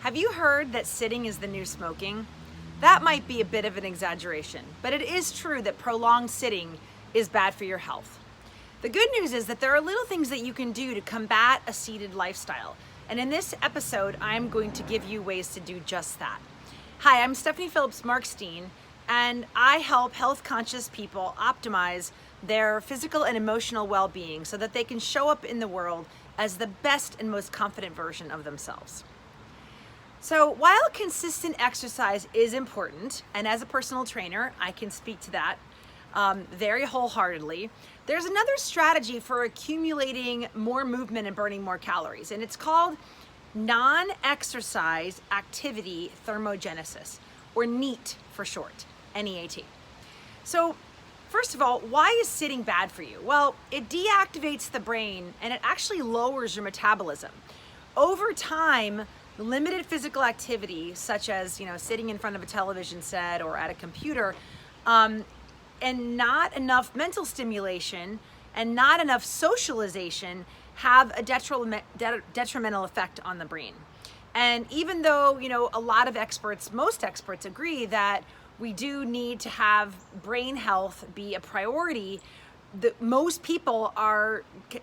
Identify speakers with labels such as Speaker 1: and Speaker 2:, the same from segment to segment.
Speaker 1: Have you heard that sitting is the new smoking? That might be a bit of an exaggeration, but it is true that prolonged sitting is bad for your health. The good news is that there are little things that you can do to combat a seated lifestyle. And in this episode, I'm going to give you ways to do just that. Hi, I'm Stephanie Phillips Markstein, and I help health conscious people optimize their physical and emotional well-being so that they can show up in the world as the best and most confident version of themselves. So while consistent exercise is important, and as a personal trainer, I can speak to that very wholeheartedly, there's another strategy for accumulating more movement and burning more calories, and it's called non-exercise activity thermogenesis, or NEAT for short, N-E-A-T. So first of all, why is sitting bad for you? Well, it deactivates the brain and it actually lowers your metabolism. Over time, limited physical activity, such as sitting in front of a television set or at a computer, and not enough mental stimulation and not enough socialization have a detrimental effect on the brain. And even though a lot of experts, most experts agree that we do need to have brain health be a priority, most people are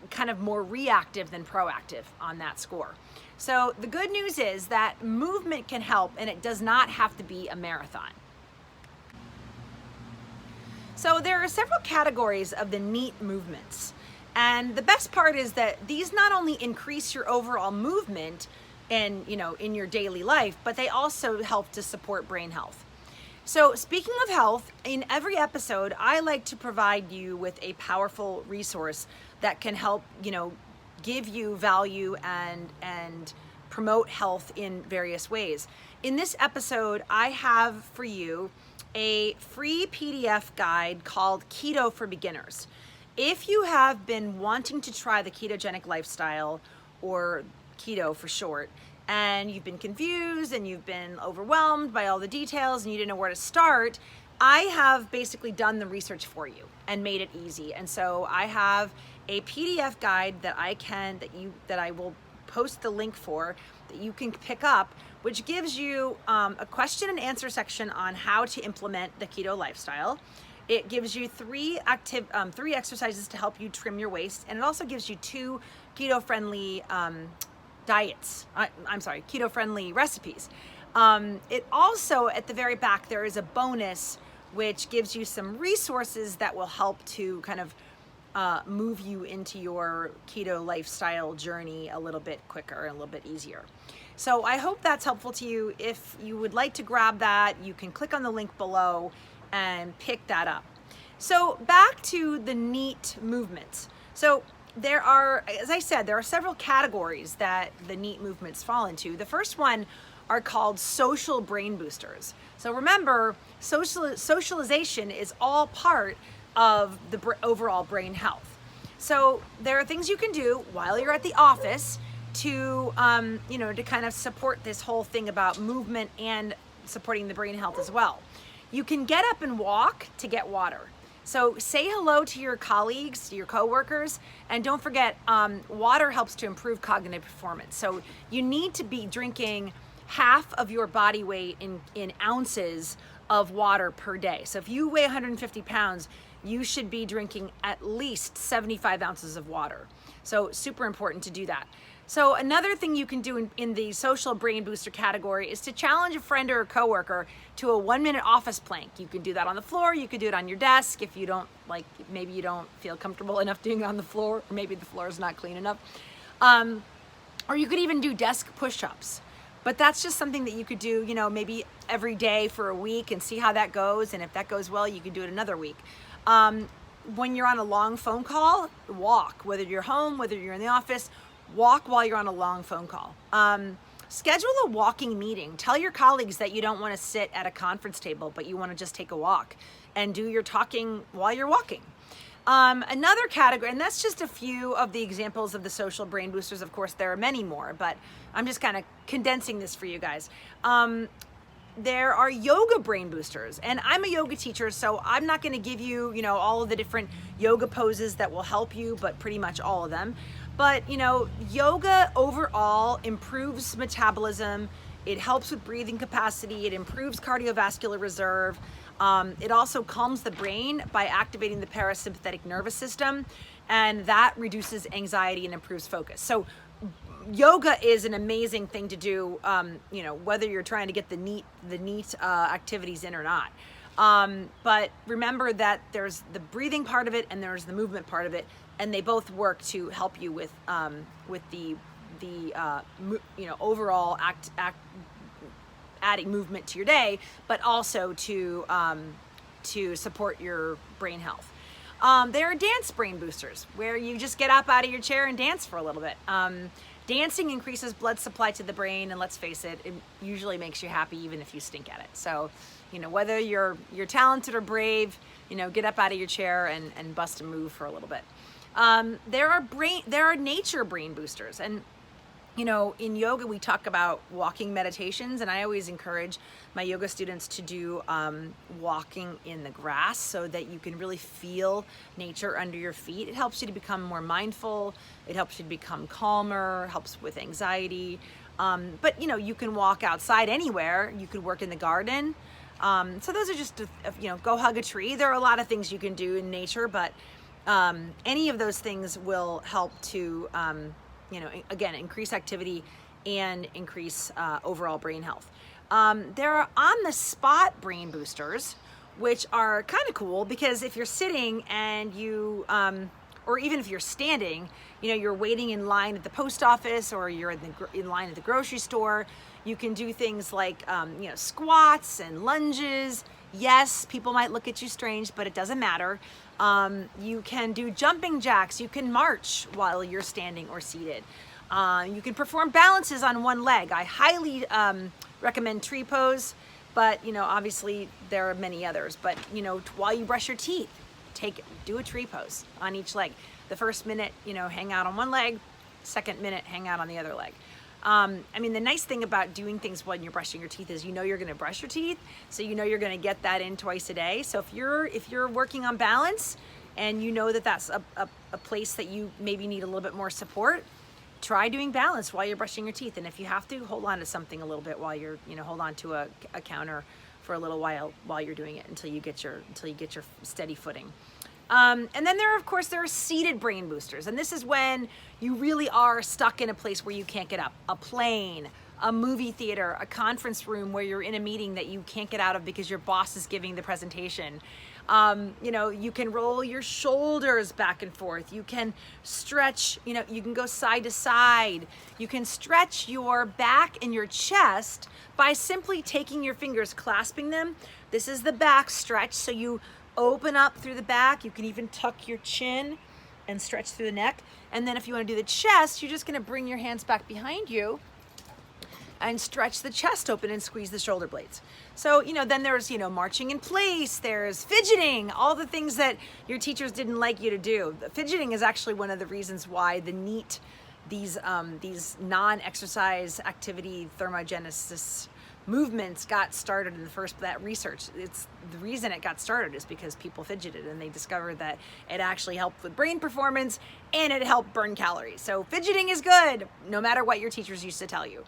Speaker 1: kind of more reactive than proactive on that score. So the good news is that movement can help, and it does not have to be a marathon. So there are several categories of the NEAT movements. And the best part is that these not only increase your overall movement in your daily life, but they also help to support brain health. So speaking of health, in every episode, I like to provide you with a powerful resource that can help, give you value and promote health in various ways. In this episode, I have for you a free PDF guide called Keto for Beginners. If you have been wanting to try the ketogenic lifestyle, or keto for short, and you've been confused and you've been overwhelmed by all the details and you didn't know where to start, I have basically done the research for you and made it easy. And so I have a PDF guide that I will post the link for, that you can pick up, which gives you a question and answer section on how to implement the keto lifestyle. It gives you three exercises to help you trim your waist, and it also gives you 2 keto-friendly keto-friendly recipes. It also, at the very back, there is a bonus which gives you some resources that will help to kind of move you into your keto lifestyle journey a little bit quicker and a little bit easier. So I hope that's helpful to you. If you would like to grab that, you can click on the link below and pick that up. So back to the NEAT movements. So there are, as I said, there are several categories that the NEAT movements fall into. The first one are called social brain boosters. So remember, socialization is all part of the overall brain health. So there are things you can do while you're at the office to to kind of support this whole thing about movement and supporting the brain health as well. You can get up and walk to get water. So say hello to your colleagues, to your coworkers, and don't forget, water helps to improve cognitive performance. So you need to be drinking half of your body weight in ounces of water per day. So if you weigh 150 pounds, you should be drinking at least 75 ounces of water. So super important to do that. So another thing you can do in the social brain booster category is to challenge a friend or a coworker to a 1-minute office plank. You can do that on the floor, you could do it on your desk if you don't maybe you don't feel comfortable enough doing it on the floor, or maybe the floor is not clean enough. Or you could even do desk push-ups. But that's just something that you could do, maybe every day for a week and see how that goes. And if that goes well, you can do it another week. When you're on a long phone call, walk. Whether you're home, whether you're in the office, walk while you're on a long phone call. Schedule a walking meeting. Tell your colleagues that you don't want to sit at a conference table, but you want to just take a walk and do your talking while you're walking. Another category, and that's just a few of the examples of the social brain boosters. Of course, there are many more, but I'm just kind of condensing this for you guys. There are yoga brain boosters, and I'm a yoga teacher, so I'm not going to give you, all of the different yoga poses that will help you, but pretty much all of them. But, yoga overall improves metabolism, It helps with breathing capacity. It improves cardiovascular reserve. It also calms the brain by activating the parasympathetic nervous system, and that reduces anxiety and improves focus. So yoga is an amazing thing to do, you know, whether you're trying to get the neat activities in or not. But remember that there's the breathing part of it and there's the movement part of it, and they both work to help you with the you know, overall adding movement to your day, but also to support your brain health. There are dance brain boosters, where you just get up out of your chair and dance for a little bit. Dancing increases blood supply to the brain, and let's face it, it usually makes you happy even if you stink at it. So, you know, whether you're talented or brave, you know, get up out of your chair and bust a move for a little bit. There are nature brain boosters, and you know, in yoga we talk about walking meditations, and I always encourage my yoga students to do walking in the grass so that you can really feel nature under your feet. It helps you to become more mindful. It helps you to become calmer, helps with anxiety. But you know, you can walk outside anywhere. You could work in the garden. So those are just, you know, go hug a tree. There are a lot of things you can do in nature, but any of those things will help to you know, again, increase activity and increase overall brain health. There are on-the-spot brain boosters, which are kind of cool because if you're sitting and you, or even if you're standing, you know, you're waiting in line at the post office or you're in line at the grocery store, you can do things like, you know, squats and lunges. Yes, people might look at you strange, but it doesn't matter. You can do jumping jacks. You can march while you're standing or seated. You can perform balances on one leg. I highly recommend tree pose, but you know, obviously there are many others. But you know, while you brush your teeth, do a tree pose on each leg. The first minute, you know, hang out on one leg. Second minute, hang out on the other leg. I mean, the nice thing about doing things when you're brushing your teeth is you know you're going to brush your teeth, so you know you're going to get that in twice a day. So if you're working on balance and you know that that's a place that you maybe need a little bit more support, try doing balance while you're brushing your teeth. And if you have to, hold on to something a little bit while you're, you know, hold on to a counter for a little while you're doing it until you get your steady footing. And then there are seated brain boosters. And this is when you really are stuck in a place where you can't get up. A plane, a movie theater, a conference room where you're in a meeting that you can't get out of because your boss is giving the presentation. You know, you can roll your shoulders back and forth. You can stretch, you know, you can go side to side. You can stretch your back and your chest by simply taking your fingers, clasping them. This is the back stretch. So you open up through the back. You can even tuck your chin and stretch through the neck. And then if you want to do the chest, you're just going to bring your hands back behind you and stretch the chest open and squeeze the shoulder blades. So, you know, then there's, you know, marching in place, there's fidgeting, all the things that your teachers didn't like you to do. The fidgeting is actually one of the reasons why these non-exercise activity thermogenesis movements got started in the first, that research. It's the reason it got started is because people fidgeted and they discovered that it actually helped with brain performance and it helped burn calories. So fidgeting is good, no matter what your teachers used to tell you.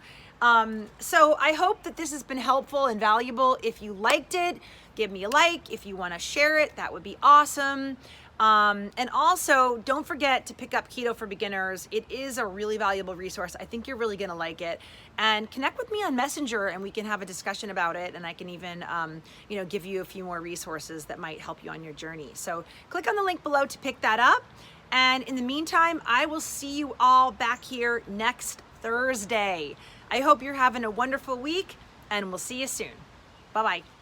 Speaker 1: So I hope that this has been helpful and valuable. If you liked it, give me a like. If you want to share it, that would be awesome. And also don't forget to pick up Keto for Beginners. It is a really valuable resource. I think you're really going to like it. And connect with me on Messenger and we can have a discussion about it. And I can even, you know, give you a few more resources that might help you on your journey. So click on the link below to pick that up. And in the meantime, I will see you all back here next Thursday. I hope you're having a wonderful week and we'll see you soon. Bye-bye.